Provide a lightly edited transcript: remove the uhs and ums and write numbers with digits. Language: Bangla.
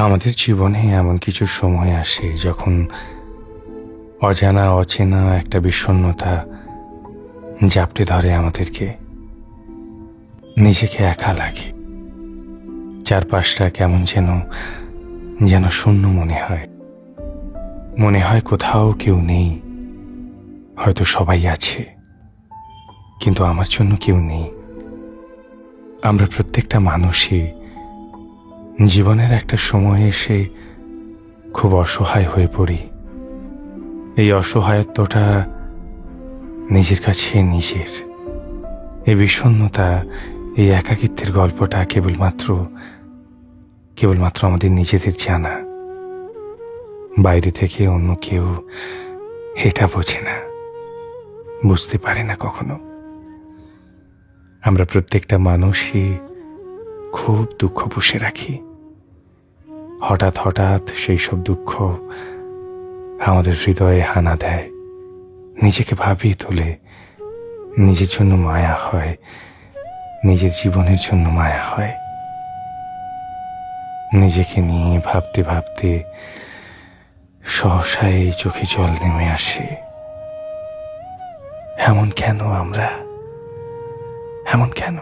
আমাদের জীবনে এমন কিছু সময় আসে যখন অজানা অচেনা একটা বিষণ্ণতা জাপটে ধরে আমাদেরকে। নিজেকে একা লাগে, চারপাশটা কেমন যেন যেন শূন্য মনে হয়। মনে হয় কোথাও কেউ নেই, হয়তো সবাই আছে, কিন্তু আমার জন্য কেউ নেই। আমরা প্রত্যেকটা মানুষই জীবনের একটা সময় এসে খুব অসহায় হয়ে পড়ি। এই অসহায়ত্বটা নিজের কাছে নিজের, এই বিষণ্ণতা, এই একাকিত্বের গল্পটা কেবলমাত্র আমাদের নিজেদের জানা। বাইরে থেকে অন্য কেউ এটা বোঝে না, বুঝতে পারে না কখনো। আমরা প্রত্যেকটা মানুষই খুব দুঃখ পুষে রাখি। হঠাৎ হঠাৎ সেই সব দুঃখ আমাদের হৃদয়ে হানা দেয়, নিজেকে ভাবিয়ে তোলে। নিজের জন্য মায়া হয়, নিজের জীবনের জন্য মায়া হয়। নিজেকে নিয়ে ভাবতে ভাবতে সহসাই চোখে জল নেমে আসে। এমন কেন আমরা, এমন কেন?